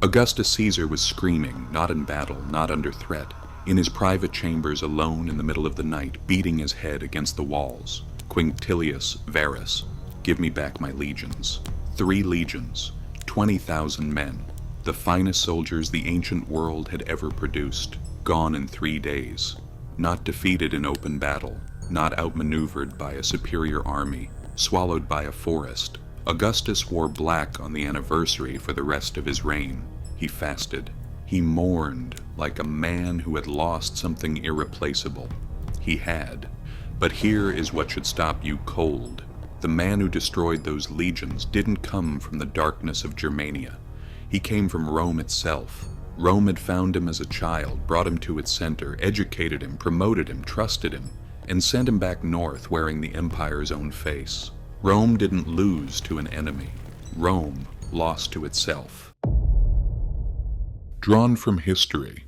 Augustus Caesar was screaming, not in battle, not under threat, in his private chambers alone in the middle of the night, beating his head against the walls. Quintilius Varus, give me back my legions. 3 legions, 20,000 men, the finest soldiers the ancient world had ever produced, gone in 3 days, not defeated in open battle, not outmaneuvered by a superior army, swallowed by a forest. Augustus wore black on the anniversary for the rest of his reign. He fasted. He mourned like a man who had lost something irreplaceable. He had. But here is what should stop you cold. The man who destroyed those legions didn't come from the darkness of Germania. He came from Rome itself. Rome had found him as a child, brought him to its center, educated him, promoted him, trusted him, and sent him back north wearing the empire's own face. Rome didn't lose to an enemy. Rome lost to itself. Drawn from history.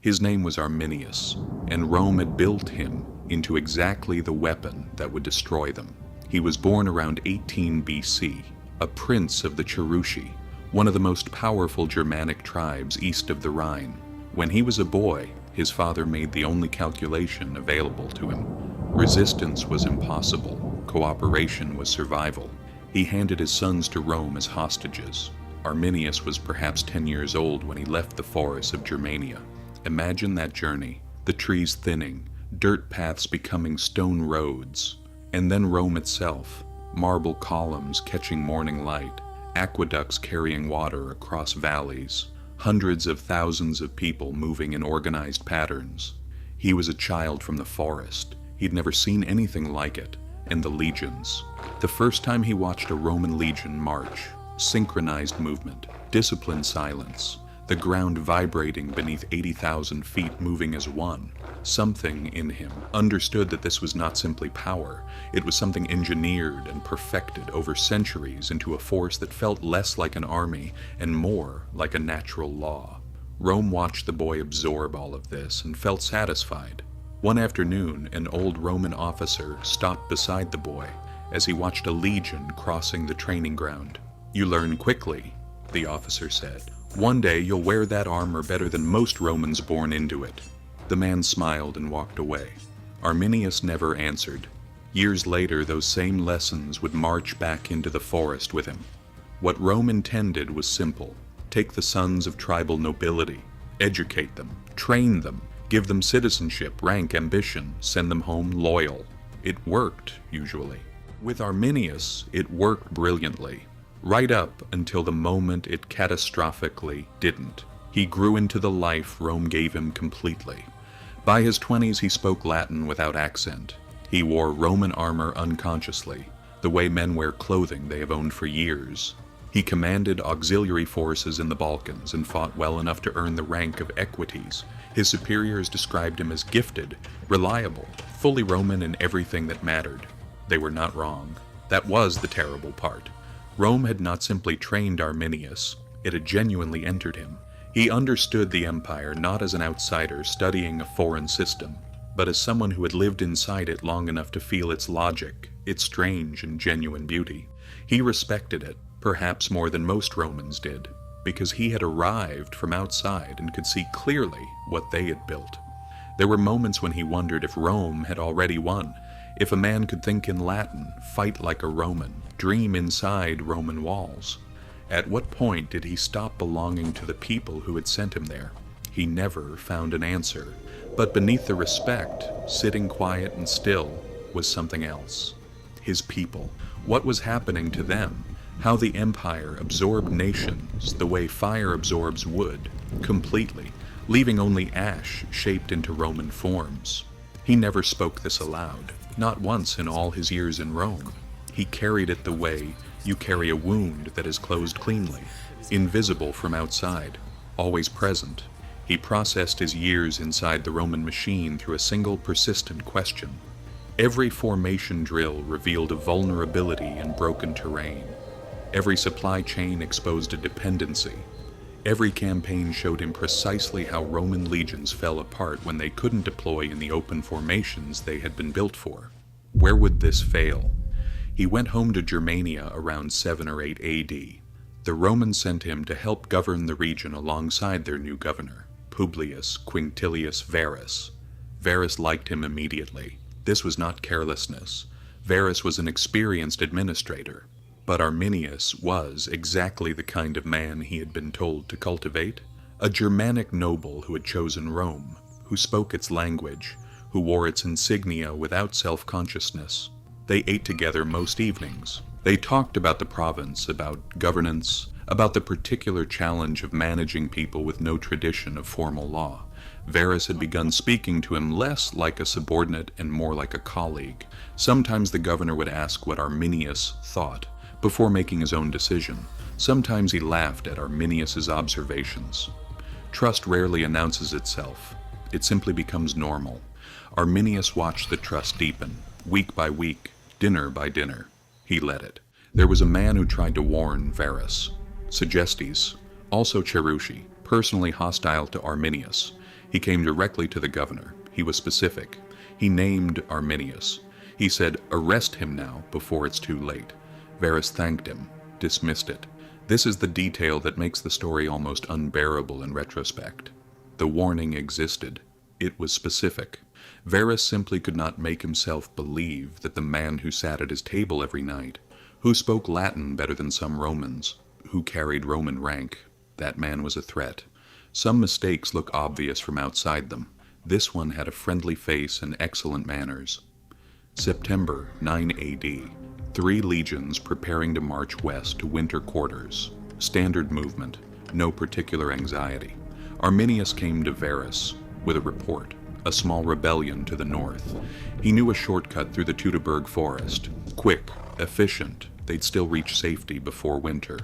His name was Arminius, and Rome had built him into exactly the weapon that would destroy them. He was born around 18 BC, a prince of the Cherusci, one of the most powerful Germanic tribes east of the Rhine. When he was a boy, his father made the only calculation available to him. Resistance was impossible. Cooperation was survival. He handed his sons to Rome as hostages. Arminius was perhaps 10 years old when he left the forests of Germania. Imagine that journey, the trees thinning, dirt paths becoming stone roads, and then Rome itself, marble columns catching morning light, aqueducts carrying water across valleys, hundreds of thousands of people moving in organized patterns. He was a child from the forest. He'd never seen anything like it. And the legions. The first time he watched a Roman legion march, synchronized movement, disciplined silence, the ground vibrating beneath 80,000 feet moving as one. Something in him understood that this was not simply power. It was something engineered and perfected over centuries into a force that felt less like an army and more like a natural law. Rome watched the boy absorb all of this and felt satisfied. One afternoon, an old Roman officer stopped beside the boy as he watched a legion crossing the training ground. "You learn quickly," the officer said. "One day you'll wear that armor better than most Romans born into it." The man smiled and walked away. Arminius never answered. Years later, those same lessons would march back into the forest with him. What Rome intended was simple. Take the sons of tribal nobility, educate them, train them, give them citizenship, rank, ambition, send them home loyal. It worked, usually. With Arminius, it worked brilliantly, right up until the moment it catastrophically didn't. He grew into the life Rome gave him completely. By his 20s, he spoke Latin without accent. He wore Roman armor unconsciously, the way men wear clothing they have owned for years. He commanded auxiliary forces in the Balkans and fought well enough to earn the rank of equites. His superiors described him as gifted, reliable, fully Roman in everything that mattered. They were not wrong. That was the terrible part. Rome had not simply trained Arminius, it had genuinely entered him. He understood the empire not as an outsider studying a foreign system, but as someone who had lived inside it long enough to feel its logic, its strange and genuine beauty. He respected it, perhaps more than most Romans did, because he had arrived from outside and could see clearly what they had built. There were moments when he wondered if Rome had already won, if a man could think in Latin, fight like a Roman, dream inside Roman walls. At what point did he stop belonging to the people who had sent him there? He never found an answer, but beneath the respect, sitting quiet and still, was something else. His people. What was happening to them? How the empire absorbed nations the way fire absorbs wood, completely, leaving only ash shaped into Roman forms. He never spoke this aloud, not once in all his years in Rome. He carried it the way you carry a wound that is closed cleanly, invisible from outside, always present. He processed his years inside the Roman machine through a single persistent question. Every formation drill revealed a vulnerability in broken terrain. Every supply chain exposed a dependency. Every campaign showed him precisely how Roman legions fell apart when they couldn't deploy in the open formations they had been built for. Where would this fail? He went home to Germania around 7 or 8 AD. The Romans sent him to help govern the region alongside their new governor, Publius Quinctilius Varus. Varus liked him immediately. This was not carelessness. Varus was an experienced administrator, but Arminius was exactly the kind of man he had been told to cultivate. A Germanic noble who had chosen Rome, who spoke its language, who wore its insignia without self-consciousness. They ate together most evenings. They talked about the province, about governance, about the particular challenge of managing people with no tradition of formal law. Varus had begun speaking to him less like a subordinate and more like a colleague. Sometimes the governor would ask what Arminius thought before making his own decision. Sometimes he laughed at Arminius's observations. Trust rarely announces itself. It simply becomes normal. Arminius watched the trust deepen, week by week, dinner by dinner. He led it. There was a man who tried to warn Varus. Segestes, also Cherushi, personally hostile to Arminius. He came directly to the governor. He was specific. He named Arminius. He said, "Arrest him now, before it's too late." Varus thanked him, dismissed it. This is the detail that makes the story almost unbearable in retrospect. The warning existed. It was specific. Varus simply could not make himself believe that the man who sat at his table every night, who spoke Latin better than some Romans, who carried Roman rank, that man was a threat. Some mistakes look obvious from outside them. This one had a friendly face and excellent manners. September 9 AD. 3 legions preparing to march west to winter quarters. Standard movement. No particular anxiety. Arminius came to Varus with a report. A small rebellion to the north. He knew a shortcut through the Teutoburg Forest. Quick, efficient, they'd still reach safety before winter.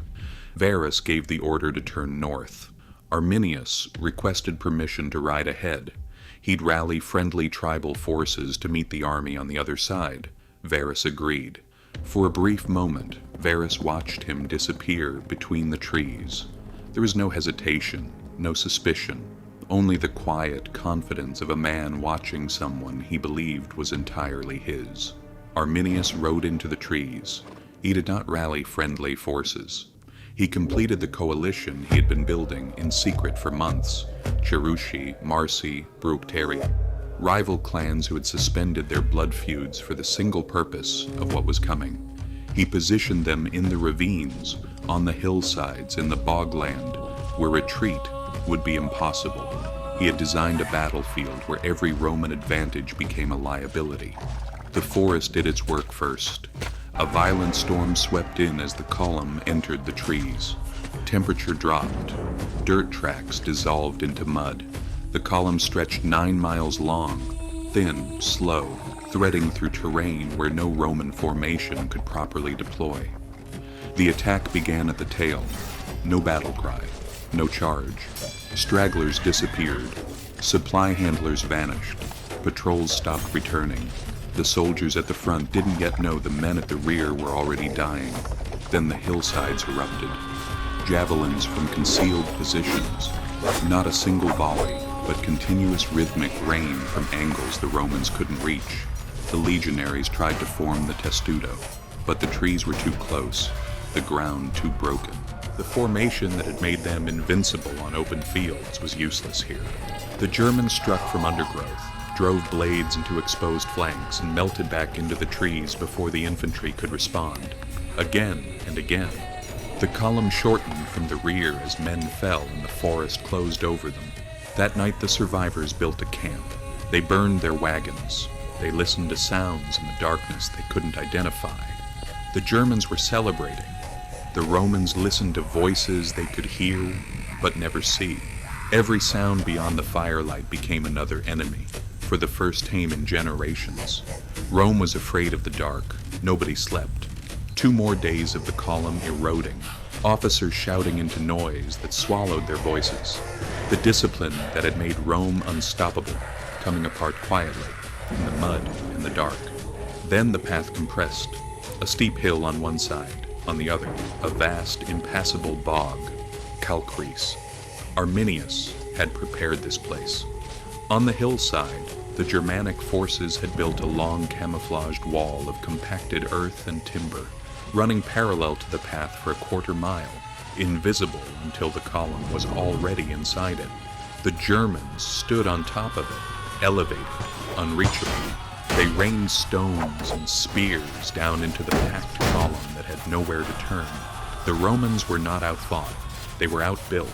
Varus gave the order to turn north. Arminius requested permission to ride ahead. He'd rally friendly tribal forces to meet the army on the other side. Varus agreed. For a brief moment, Varus watched him disappear between the trees. There was no hesitation, no suspicion, only the quiet confidence of a man watching someone he believed was entirely his. Arminius rode into the trees. He did not rally friendly forces. He completed the coalition he had been building in secret for months. Cherushi, Marsi, Bructeri, rival clans who had suspended their blood feuds for the single purpose of what was coming. He positioned them in the ravines, on the hillsides, in the bogland, where retreat would be impossible. He had designed a battlefield where every Roman advantage became a liability. The forest did its work first. A violent storm swept in as the column entered the trees. Temperature dropped. Dirt tracks dissolved into mud. The column stretched 9 miles long, thin, slow, threading through terrain where no Roman formation could properly deploy. The attack began at the tail. No battle cry, no charge. Stragglers disappeared. Supply handlers vanished. Patrols stopped returning. The soldiers at the front didn't yet know the men at the rear were already dying. Then the hillsides erupted. Javelins from concealed positions. Not a single volley, but continuous rhythmic rain from angles the Romans couldn't reach. The legionaries tried to form the testudo, but the trees were too close, the ground too broken. The formation that had made them invincible on open fields was useless here. The Germans struck from undergrowth, drove blades into exposed flanks, and melted back into the trees before the infantry could respond. Again and again. The column shortened from the rear as men fell and the forest closed over them. That night the survivors built a camp. They burned their wagons. They listened to sounds in the darkness they couldn't identify. The Germans were celebrating. The Romans listened to voices they could hear but never see. Every sound beyond the firelight became another enemy, for the first time in generations. Rome was afraid of the dark. Nobody slept. 2 more days of the column eroding, officers shouting into noise that swallowed their voices. The discipline that had made Rome unstoppable, coming apart quietly, in the mud and the dark. Then the path compressed. A steep hill on one side, on the other, a vast, impassable bog, calcrease. Arminius had prepared this place. On the hillside, the Germanic forces had built a long camouflaged wall of compacted earth and timber, running parallel to the path for a 1/4 mile. invisible until the column was already inside it. The Germans stood on top of it, elevated, unreachable. They rained stones and spears down into the packed column that had nowhere to turn. The Romans were not outfought. They were outbuilt.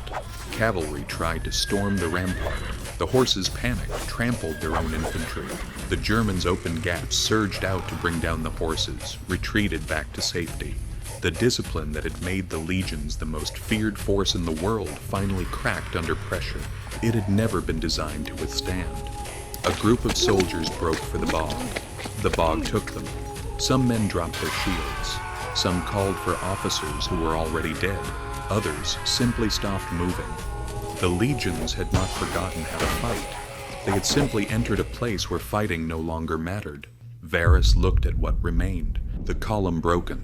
Cavalry tried to storm the rampart. The horses panicked, trampled their own infantry. The Germans opened gaps, surged out to bring down the horses, retreated back to safety. The discipline that had made the legions the most feared force in the world finally cracked under pressure. It had never been designed to withstand. A group of soldiers broke for the bog. The bog took them. Some men dropped their shields. Some called for officers who were already dead. Others simply stopped moving. The legions had not forgotten how to fight. They had simply entered a place where fighting no longer mattered. Varus looked at what remained. The column broken.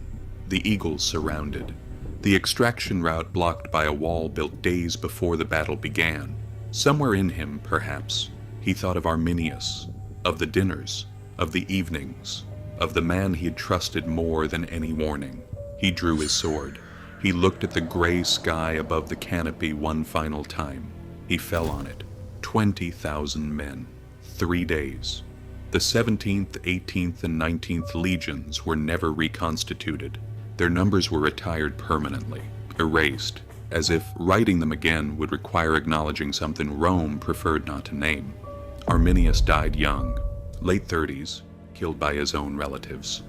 The eagles surrounded. The extraction route blocked by a wall built days before the battle began. Somewhere in him, perhaps, he thought of Arminius, of the dinners, of the evenings, of the man he had trusted more than any warning. He drew his sword. He looked at the gray sky above the canopy one final time. He fell on it. 20,000 men. 3 days. The 17th, 18th, and 19th legions were never reconstituted. Their numbers were retired permanently, erased, as if writing them again would require acknowledging something Rome preferred not to name. Arminius died young, late 30s, killed by his own relatives.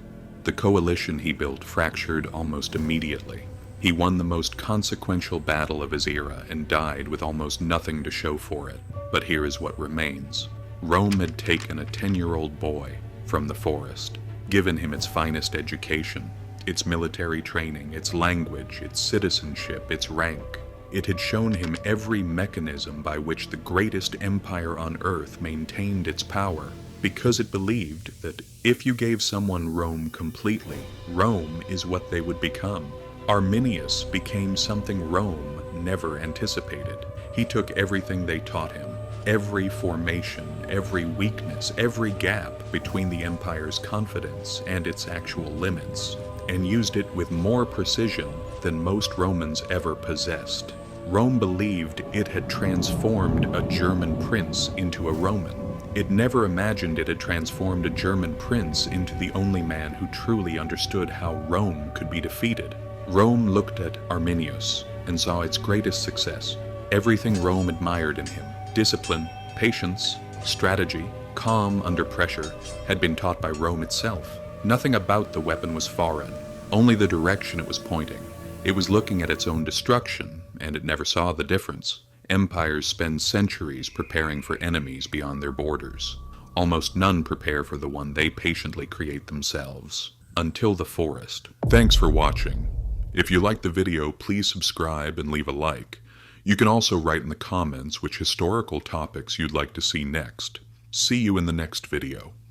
The coalition he built fractured almost immediately. He won the most consequential battle of his era and died with almost nothing to show for it. But here is what remains. Rome had taken a 10-year-old boy from the forest, given him its finest education, its military training, its language, its citizenship, its rank. It had shown him every mechanism by which the greatest empire on earth maintained its power, because it believed that if you gave someone Rome completely, Rome is what they would become. Arminius became something Rome never anticipated. He took everything they taught him, every formation, every weakness, every gap between the empire's confidence and its actual limits, and used it with more precision than most Romans ever possessed. Rome believed it had transformed a German prince into a Roman. It never imagined it had transformed a German prince into the only man who truly understood how Rome could be defeated. Rome looked at Arminius and saw its greatest success. Everything Rome admired in him, discipline, patience, strategy, calm under pressure, had been taught by Rome itself. Nothing about the weapon was foreign, only the direction it was pointing. It was looking at its own destruction, and it never saw the difference. Empires spend centuries preparing for enemies beyond their borders. Almost none prepare for the one they patiently create themselves. Until the forest. Thanks for watching. If you liked the video, please subscribe and leave a like. You can also write in the comments which historical topics you'd like to see next. See you in the next video.